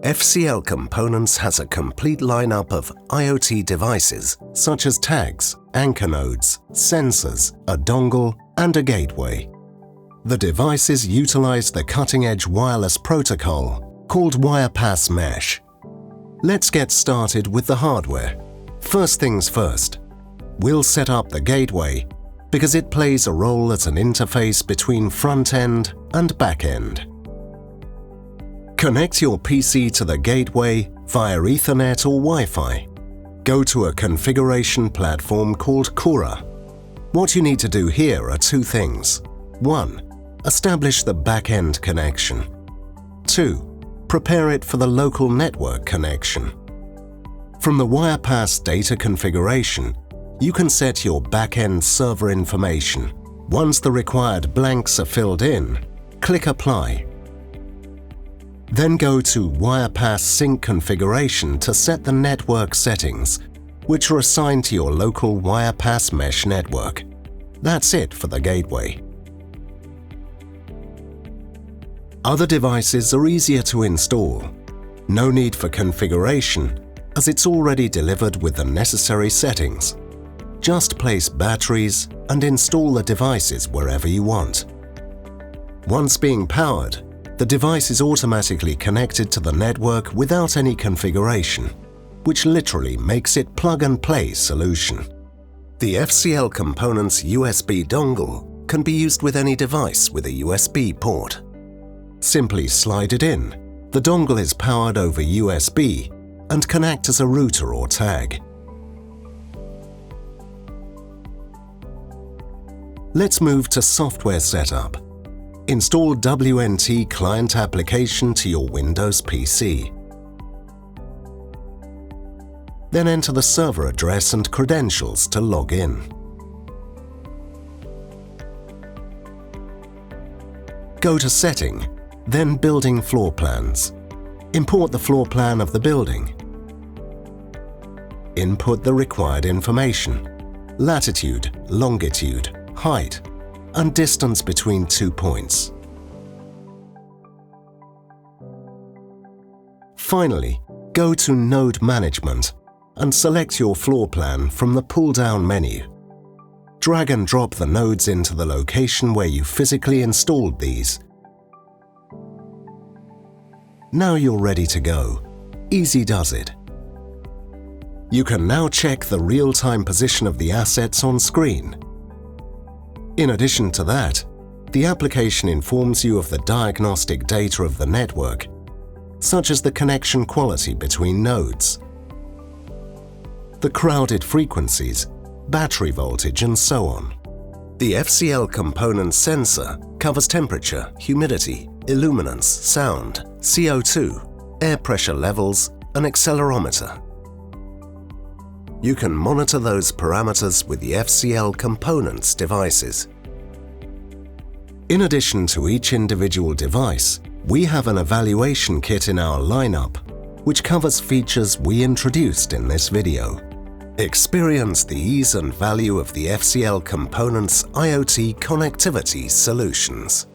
FCL Components has a complete lineup of IoT devices such as tags, anchor nodes, sensors, a dongle, and a gateway. The devices utilize the cutting-edge wireless protocol called WirePass Mesh. Let's get started with the hardware. First things first, we'll set up the gateway because it plays a role as an interface between front-end and back-end. Connect your PC to the gateway via Ethernet or Wi-Fi. Go to a configuration platform called Cura. What you need to do here are two things. 1. Establish the back-end connection. 2. Prepare it for the local network connection. From the WirePass data configuration, you can set your back-end server information. Once the required blanks are filled in, click Apply. Then go to WirePass Sync configuration to set the network settings, which are assigned to your local WirePass Mesh network. That's it for the gateway. Other devices are easier to install. No need for configuration, as it's already delivered with the necessary settings. Just place batteries and install the devices wherever you want. Once being powered, the device is automatically connected to the network without any configuration, which literally makes it plug-and-play solution. The FCL Components USB dongle can be used with any device with a USB port. Simply slide it in. The dongle is powered over USB and can act as a router or tag. Let's move to software setup. Install WNT client application to your Windows PC. Then enter the server address and credentials to log in. Go to Setting, then Building Floor Plans. Import the floor plan of the building. Input the required information: latitude, longitude, height, and distance between 2 points. Finally, go to Node Management and select your floor plan from the pull-down menu. Drag and drop the nodes into the location where you physically installed these. Now you're ready to go. Easy does it. You can now check the real-time position of the assets on screen. In addition to that, the application informs you of the diagnostic data of the network, such as the connection quality between nodes, the crowded frequencies, battery voltage, and so on. The FCL Components sensor covers temperature, humidity, illuminance, sound, CO2, air pressure levels, and accelerometer. You can monitor those parameters with the FCL Components devices. In addition to each individual device, we have an evaluation kit in our lineup, which covers features we introduced in this video. Experience the ease and value of the FCL Components IoT Connectivity Solutions.